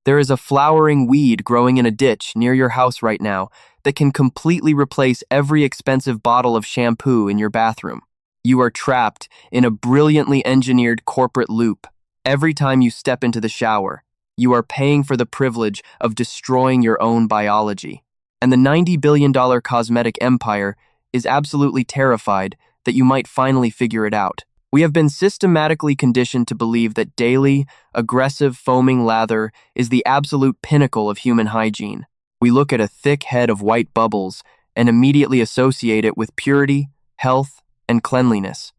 There is a flowering weed growing in a ditch near your house right now that can completely replace every expensive bottle of shampoo in your bathroom. You are trapped in a brilliantly engineered corporate loop. Every time you step into the shower, you are paying for the privilege of destroying your own biology. And the $90 billion cosmetic empire is absolutely terrified that you might finally figure it out. We have been systematically conditioned to believe that daily, aggressive foaming lather is the absolute pinnacle of human hygiene. We look at a thick head of white bubbles and immediately associate it with purity, health, and cleanliness.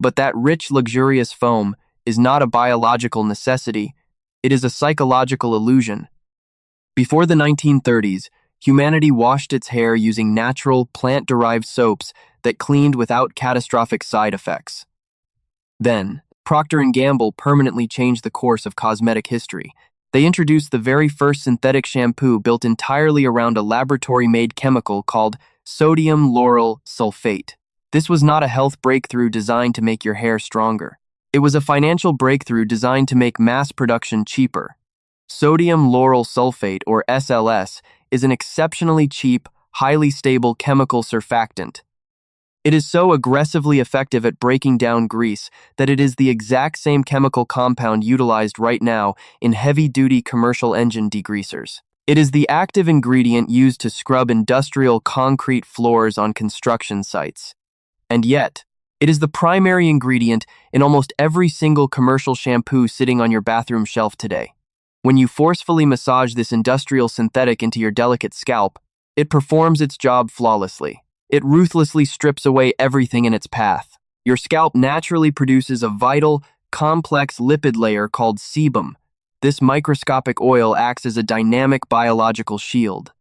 But that rich, luxurious foam is not a biological necessity, it is a psychological illusion. Before the 1930s, humanity washed its hair using natural, plant-derived soaps that cleaned without catastrophic side effects. Then, Procter & Gamble permanently changed the course of cosmetic history. They introduced the very first synthetic shampoo built entirely around a laboratory-made chemical called Sodium Lauryl Sulfate. This was not a health breakthrough designed to make your hair stronger. It was a financial breakthrough designed to make mass production cheaper. Sodium Lauryl Sulfate, or SLS, is an exceptionally cheap, highly stable chemical surfactant. It is so aggressively effective at breaking down grease that it is the exact same chemical compound utilized right now in heavy-duty commercial engine degreasers. It is the active ingredient used to scrub industrial concrete floors on construction sites. And yet, it is the primary ingredient in almost every single commercial shampoo sitting on your bathroom shelf today. When you forcefully massage this industrial synthetic into your delicate scalp, it performs its job flawlessly. It ruthlessly strips away everything in its path. Your scalp naturally produces a vital, complex lipid layer called sebum. This microscopic oil acts as a dynamic biological shield,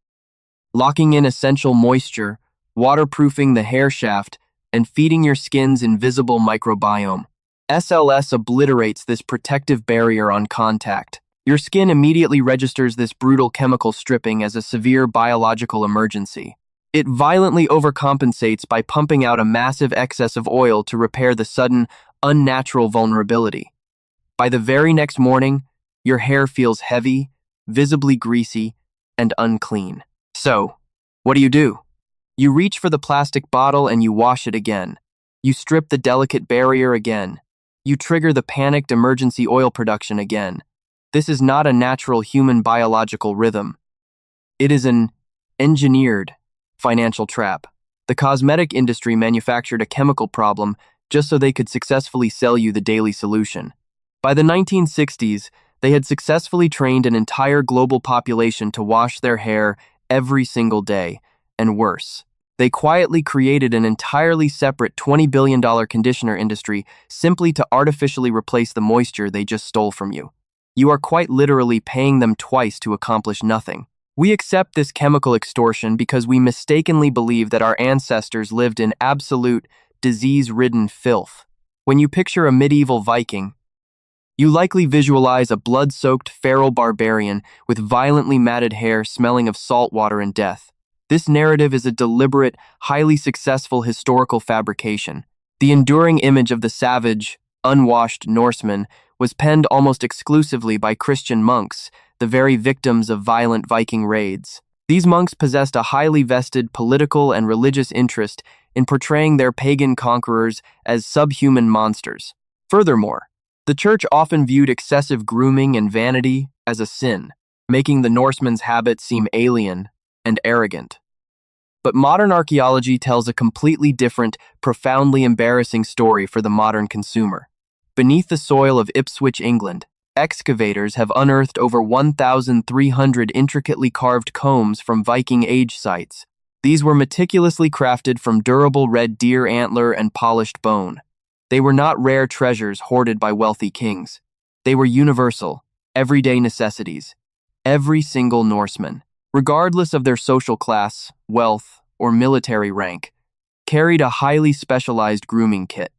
locking in essential moisture, waterproofing the hair shaft, and feeding your skin's invisible microbiome. SLS obliterates this protective barrier on contact. Your skin immediately registers this brutal chemical stripping as a severe biological emergency. It violently overcompensates by pumping out a massive excess of oil to repair the sudden, unnatural vulnerability. By the very next morning, your hair feels heavy, visibly greasy, and unclean. So, what do? You reach for the plastic bottle and you wash it again. You strip the delicate barrier again. You trigger the panicked emergency oil production again. This is not a natural human biological rhythm. It is an engineered financial trap. The cosmetic industry manufactured a chemical problem just so they could successfully sell you the daily solution. By the 1960s, they had successfully trained an entire global population to wash their hair every single day, and worse. They quietly created an entirely separate $20 billion conditioner industry simply to artificially replace the moisture they just stole from you. You are quite literally paying them twice to accomplish nothing. We accept this chemical extortion because we mistakenly believe that our ancestors lived in absolute, disease-ridden filth. When you picture a medieval Viking, you likely visualize a blood-soaked feral barbarian with violently matted hair smelling of salt water and death. This narrative is a deliberate, highly successful historical fabrication. The enduring image of the savage, unwashed Norseman was penned almost exclusively by Christian monks, the very victims of violent Viking raids. These monks possessed a highly vested political and religious interest in portraying their pagan conquerors as subhuman monsters. Furthermore, the church often viewed excessive grooming and vanity as a sin, making the Norsemen's habits seem alien and arrogant. But modern archaeology tells a completely different, profoundly embarrassing story for the modern consumer. Beneath the soil of Ipswich, England, excavators have unearthed over 1,300 intricately carved combs from Viking age sites. These were meticulously crafted from durable red deer antler and polished bone. They were not rare treasures hoarded by wealthy kings. They were universal, everyday necessities. Every single Norseman, regardless of their social class, wealth, or military rank, carried a highly specialized grooming kit.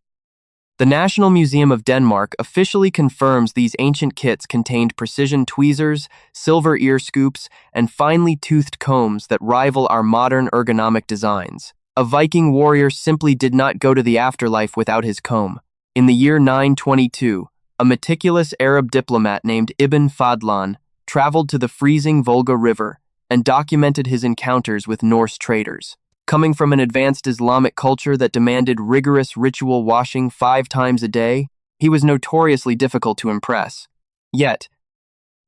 The National Museum of Denmark officially confirms these ancient kits contained precision tweezers, silver ear scoops, and finely toothed combs that rival our modern ergonomic designs. A Viking warrior simply did not go to the afterlife without his comb. In the year 922, a meticulous Arab diplomat named Ibn Fadlan traveled to the freezing Volga River and documented his encounters with Norse traders. Coming from an advanced Islamic culture that demanded rigorous ritual washing 5 times a day, he was notoriously difficult to impress. Yet,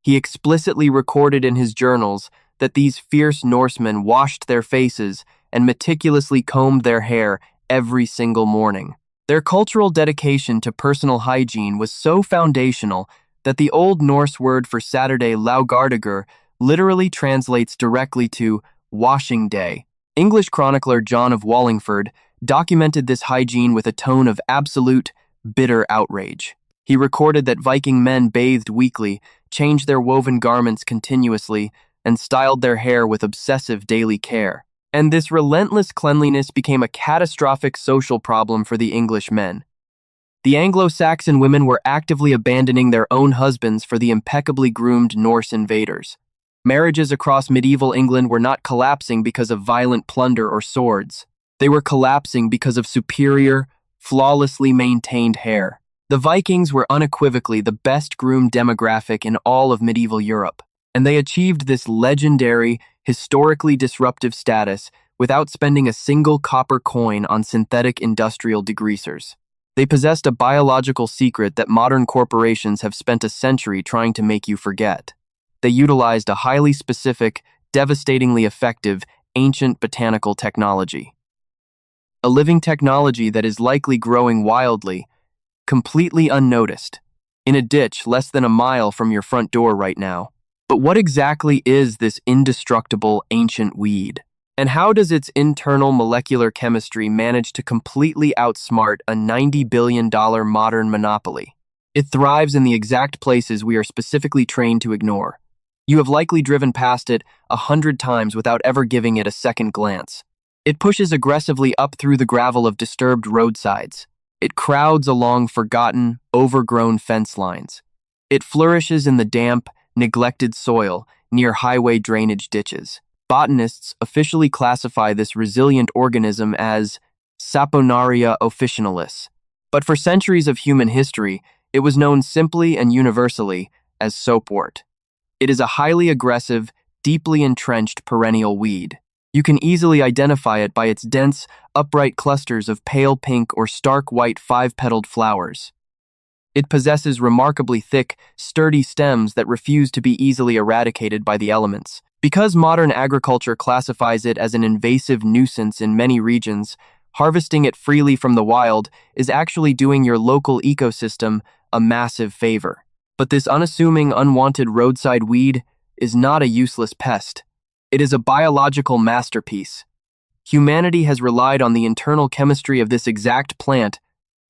he explicitly recorded in his journals that these fierce Norsemen washed their faces and meticulously combed their hair every single morning. Their cultural dedication to personal hygiene was so foundational that the Old Norse word for Saturday, laugardagur, literally translates directly to washing day. English chronicler John of Wallingford documented this hygiene with a tone of absolute, bitter outrage. He recorded that Viking men bathed weekly, changed their woven garments continuously, and styled their hair with obsessive daily care. And this relentless cleanliness became a catastrophic social problem for the English men. The Anglo-Saxon women were actively abandoning their own husbands for the impeccably groomed Norse invaders. Marriages across medieval England were not collapsing because of violent plunder or swords. They were collapsing because of superior, flawlessly maintained hair. The Vikings were unequivocally the best-groomed demographic in all of medieval Europe, and they achieved this legendary, historically disruptive status without spending a single copper coin on synthetic industrial degreasers. They possessed a biological secret that modern corporations have spent a century trying to make you forget. They utilized a highly specific, devastatingly effective, ancient botanical technology. A living technology that is likely growing wildly, completely unnoticed, in a ditch less than a mile from your front door right now. But what exactly is this indestructible ancient weed? And how does its internal molecular chemistry manage to completely outsmart a $90 billion modern monopoly? It thrives in the exact places we are specifically trained to ignore. You have likely driven past it 100 times without ever giving it a second glance. It pushes aggressively up through the gravel of disturbed roadsides. It crowds along forgotten, overgrown fence lines. It flourishes in the damp, neglected soil near highway drainage ditches. Botanists officially classify this resilient organism as Saponaria officinalis. But for centuries of human history, it was known simply and universally as soapwort. It is a highly aggressive, deeply entrenched perennial weed. You can easily identify it by its dense, upright clusters of pale pink or stark white 5-petaled flowers. It possesses remarkably thick, sturdy stems that refuse to be easily eradicated by the elements. Because modern agriculture classifies it as an invasive nuisance in many regions, harvesting it freely from the wild is actually doing your local ecosystem a massive favor. But this unassuming, unwanted roadside weed is not a useless pest. It is a biological masterpiece. Humanity has relied on the internal chemistry of this exact plant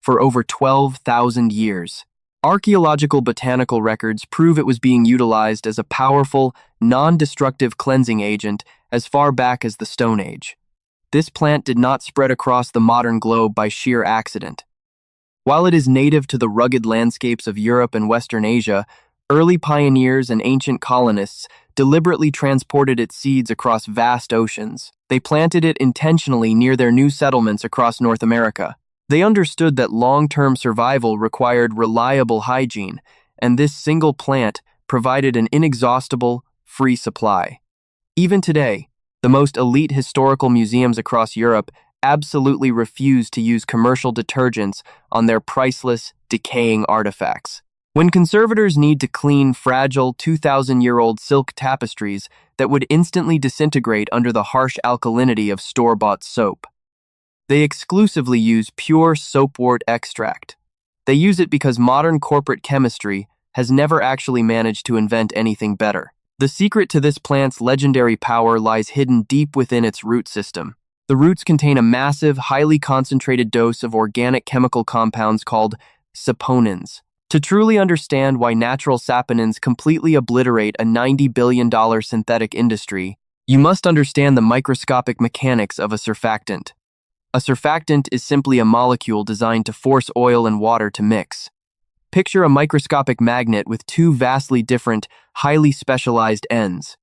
for over 12,000 years. Archaeological botanical records prove it was being utilized as a powerful, non-destructive cleansing agent as far back as the Stone Age. This plant did not spread across the modern globe by sheer accident. While it is native to the rugged landscapes of Europe and Western Asia, early pioneers and ancient colonists deliberately transported its seeds across vast oceans. They planted it intentionally near their new settlements across North America. They understood that long-term survival required reliable hygiene, and this single plant provided an inexhaustible, free supply. Even today, the most elite historical museums across Europe absolutely refuse to use commercial detergents on their priceless, decaying artifacts. When conservators need to clean fragile 2,000-year-old silk tapestries that would instantly disintegrate under the harsh alkalinity of store-bought soap, they exclusively use pure soapwort extract. They use it because modern corporate chemistry has never actually managed to invent anything better. The secret to this plant's legendary power lies hidden deep within its root system. The roots contain a massive, highly concentrated dose of organic chemical compounds called saponins. To truly understand why natural saponins completely obliterate a $90 billion synthetic industry, you must understand the microscopic mechanics of a surfactant. A surfactant is simply a molecule designed to force oil and water to mix. Picture a microscopic magnet with two vastly different, highly specialized ends.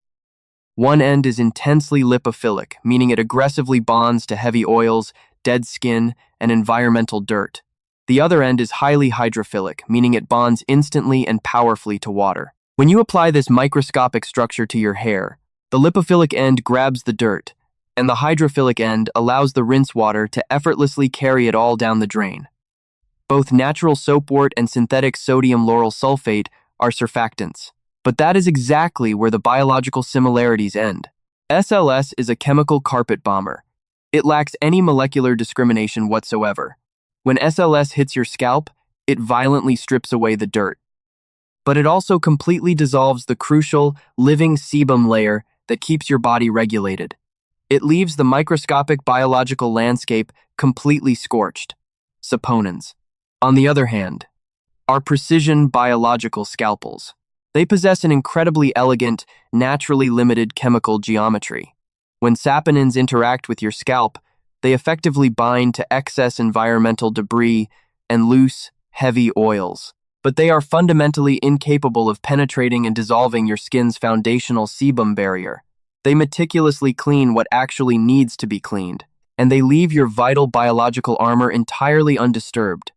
One end is intensely lipophilic, meaning it aggressively bonds to heavy oils, dead skin, and environmental dirt. The other end is highly hydrophilic, meaning it bonds instantly and powerfully to water. When you apply this microscopic structure to your hair, the lipophilic end grabs the dirt, and the hydrophilic end allows the rinse water to effortlessly carry it all down the drain. Both natural soapwort and synthetic sodium lauryl sulfate are surfactants, but that is exactly where the biological similarities end. SLS is a chemical carpet bomber. It lacks any molecular discrimination whatsoever. When SLS hits your scalp, it violently strips away the dirt. But it also completely dissolves the crucial, living sebum layer that keeps your body regulated. It leaves the microscopic biological landscape completely scorched. Saponins, on the other hand, are precision biological scalpels. They possess an incredibly elegant, naturally limited chemical geometry. When saponins interact with your scalp, they effectively bind to excess environmental debris and loose, heavy oils. But they are fundamentally incapable of penetrating and dissolving your skin's foundational sebum barrier. They meticulously clean what actually needs to be cleaned, and they leave your vital biological armor entirely undisturbed.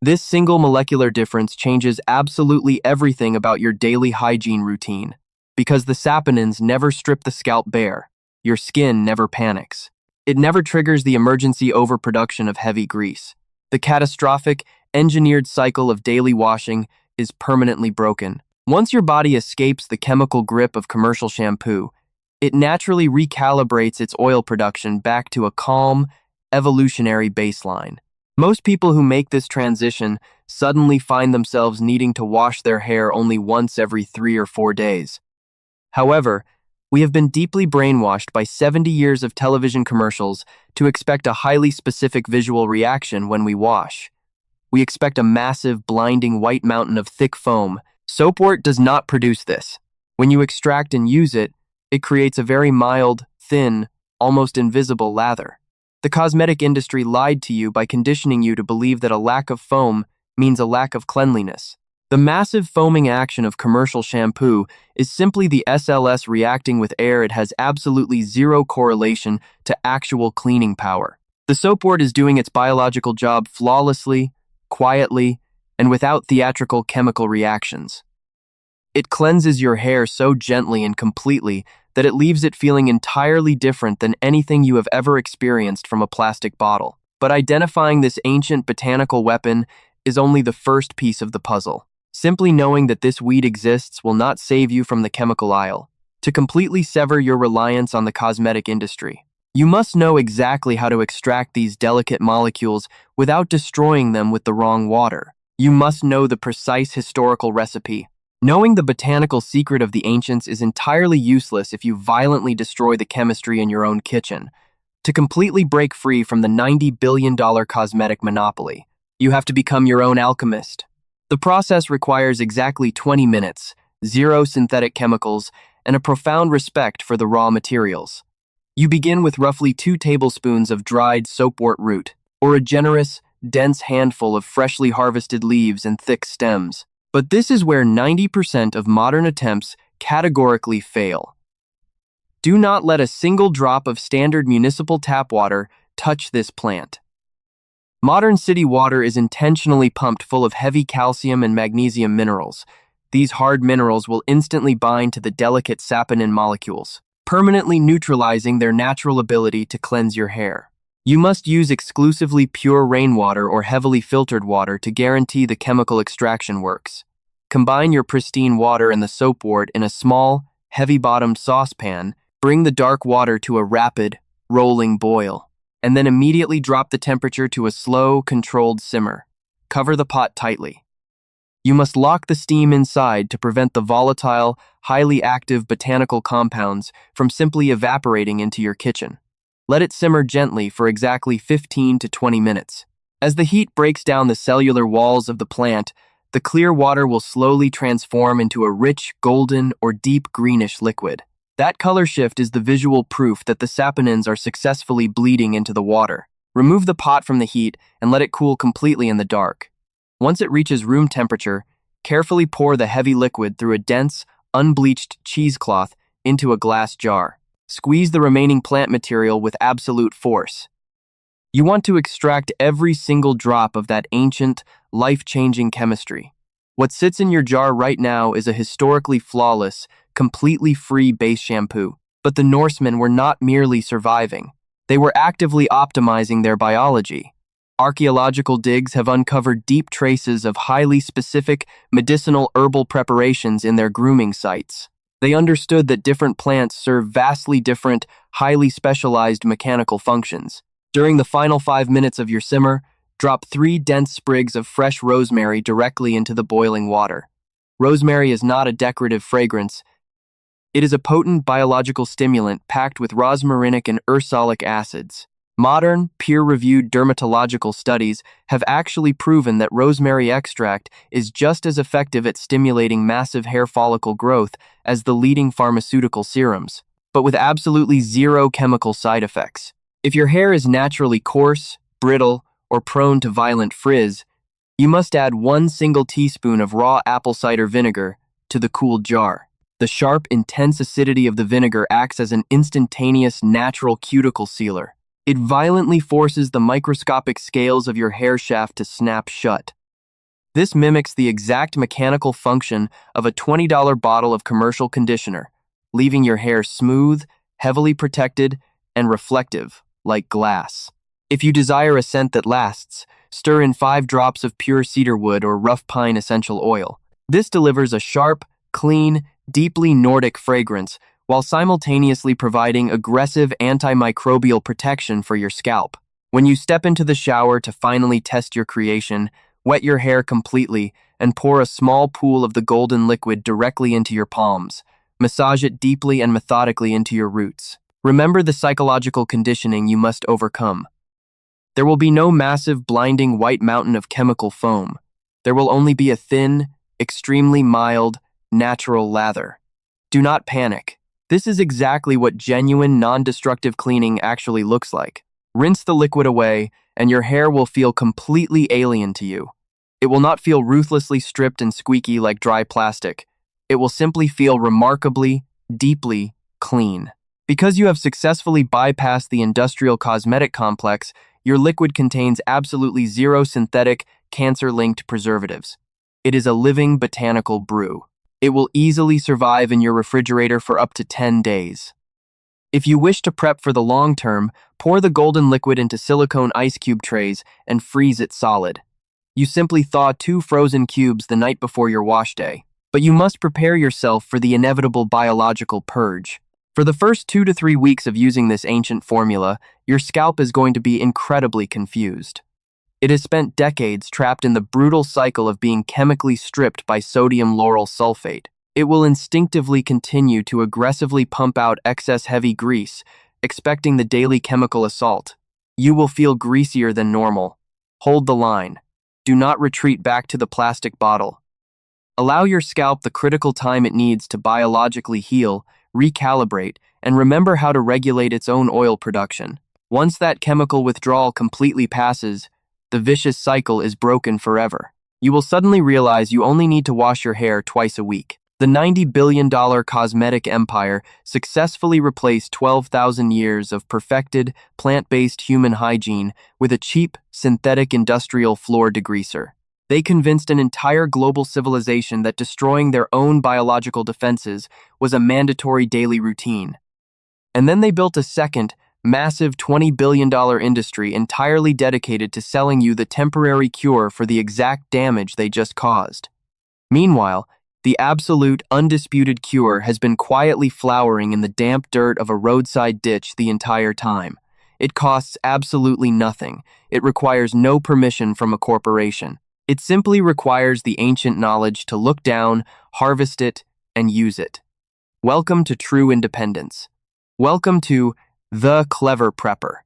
This single molecular difference changes absolutely everything about your daily hygiene routine. Because the saponins never strip the scalp bare, your skin never panics. It never triggers the emergency overproduction of heavy grease. The catastrophic, engineered cycle of daily washing is permanently broken. Once your body escapes the chemical grip of commercial shampoo, it naturally recalibrates its oil production back to a calm, evolutionary baseline. Most people who make this transition suddenly find themselves needing to wash their hair only once every 3 or 4 days. However, we have been deeply brainwashed by 70 years of television commercials to expect a highly specific visual reaction when we wash. We expect a massive, blinding white mountain of thick foam. Soapwort does not produce this. When you extract and use it, it creates a very mild, thin, almost invisible lather. The cosmetic industry lied to you by conditioning you to believe that a lack of foam means a lack of cleanliness. The massive foaming action of commercial shampoo is simply the SLS reacting with air. It has absolutely zero correlation to actual cleaning power. The soapwort is doing its biological job flawlessly, quietly, and without theatrical chemical reactions. It cleanses your hair so gently and completely that it leaves it feeling entirely different than anything you have ever experienced from a plastic bottle. But identifying this ancient botanical weapon is only the first piece of the puzzle. Simply knowing that this weed exists will not save you from the chemical aisle. To completely sever your reliance on the cosmetic industry, you must know exactly how to extract these delicate molecules without destroying them with the wrong water. You must know the precise historical recipe. Knowing the botanical secret of the ancients is entirely useless if you violently destroy the chemistry in your own kitchen. To completely break free from the $90 billion cosmetic monopoly, you have to become your own alchemist. The process requires exactly 20 minutes, 0 synthetic chemicals, and a profound respect for the raw materials. You begin with roughly 2 tablespoons of dried soapwort root, or a generous, dense handful of freshly harvested leaves and thick stems. But this is where 90% of modern attempts categorically fail. Do not let a single drop of standard municipal tap water touch this plant. Modern city water is intentionally pumped full of heavy calcium and magnesium minerals. These hard minerals will instantly bind to the delicate saponin molecules, permanently neutralizing their natural ability to cleanse your hair. You must use exclusively pure rainwater or heavily filtered water to guarantee the chemical extraction works. Combine your pristine water and the soapwort in a small, heavy-bottomed saucepan. Bring the dark water to a rapid, rolling boil, and then immediately drop the temperature to a slow, controlled simmer. Cover the pot tightly. You must lock the steam inside to prevent the volatile, highly active botanical compounds from simply evaporating into your kitchen. Let it simmer gently for exactly 15 to 20 minutes. As the heat breaks down the cellular walls of the plant, the clear water will slowly transform into a rich, golden, or deep greenish liquid. That color shift is the visual proof that the saponins are successfully bleeding into the water. Remove the pot from the heat and let it cool completely in the dark. Once it reaches room temperature, carefully pour the heavy liquid through a dense, unbleached cheesecloth into a glass jar. Squeeze the remaining plant material with absolute force. You want to extract every single drop of that ancient, life-changing chemistry. What sits in your jar right now is a historically flawless, completely free base shampoo. But the Norsemen were not merely surviving. They were actively optimizing their biology. Archaeological digs have uncovered deep traces of highly specific medicinal herbal preparations in their grooming sites. They understood that different plants serve vastly different, highly specialized mechanical functions. During the final 5 minutes of your simmer, drop 3 dense sprigs of fresh rosemary directly into the boiling water. Rosemary is not a decorative fragrance. It is a potent biological stimulant packed with rosmarinic and ursolic acids. Modern, peer-reviewed dermatological studies have actually proven that rosemary extract is just as effective at stimulating massive hair follicle growth as the leading pharmaceutical serums, but with absolutely zero chemical side effects. If your hair is naturally coarse, brittle, or prone to violent frizz, you must add 1 single teaspoon of raw apple cider vinegar to the cooled jar. The sharp, intense acidity of the vinegar acts as an instantaneous natural cuticle sealer. It violently forces the microscopic scales of your hair shaft to snap shut. This mimics the exact mechanical function of a $20 bottle of commercial conditioner, leaving your hair smooth, heavily protected, and reflective, like glass. If you desire a scent that lasts, stir in 5 drops of pure cedar wood or rough pine essential oil. This delivers a sharp, clean, deeply Nordic fragrance while simultaneously providing aggressive antimicrobial protection for your scalp. When you step into the shower to finally test your creation, wet your hair completely and pour a small pool of the golden liquid directly into your palms. Massage it deeply and methodically into your roots. Remember the psychological conditioning you must overcome. There will be no massive, blinding white mountain of chemical foam. There will only be a thin, extremely mild, natural lather. Do not panic. This is exactly what genuine, non-destructive cleaning actually looks like. Rinse the liquid away, and your hair will feel completely alien to you. It will not feel ruthlessly stripped and squeaky like dry plastic. It will simply feel remarkably, deeply clean. Because you have successfully bypassed the industrial cosmetic complex, your liquid contains absolutely zero synthetic, cancer-linked preservatives. It is a living botanical brew. It will easily survive in your refrigerator for up to 10 days. If you wish to prep for the long term, pour the golden liquid into silicone ice cube trays and freeze it solid. You simply thaw 2 frozen cubes the night before your wash day. But you must prepare yourself for the inevitable biological purge. For the first 2 to 3 weeks of using this ancient formula, your scalp is going to be incredibly confused. It has spent decades trapped in the brutal cycle of being chemically stripped by sodium lauryl sulfate. It will instinctively continue to aggressively pump out excess heavy grease, expecting the daily chemical assault. You will feel greasier than normal. Hold the line. Do not retreat back to the plastic bottle. Allow your scalp the critical time it needs to biologically heal, recalibrate, and remember how to regulate its own oil production. Once that chemical withdrawal completely passes, the vicious cycle is broken forever. You will suddenly realize you only need to wash your hair twice a week. The $90 billion cosmetic empire successfully replaced 12,000 years of perfected, plant-based human hygiene with a cheap, synthetic industrial floor degreaser. They convinced an entire global civilization that destroying their own biological defenses was a mandatory daily routine. And then they built a second, massive $20 billion industry entirely dedicated to selling you the temporary cure for the exact damage they just caused. Meanwhile, the absolute, undisputed cure has been quietly flowering in the damp dirt of a roadside ditch the entire time. It costs absolutely nothing. It requires no permission from a corporation. It simply requires the ancient knowledge to look down, harvest it, and use it. Welcome to true independence. Welcome to The Clever Prepper.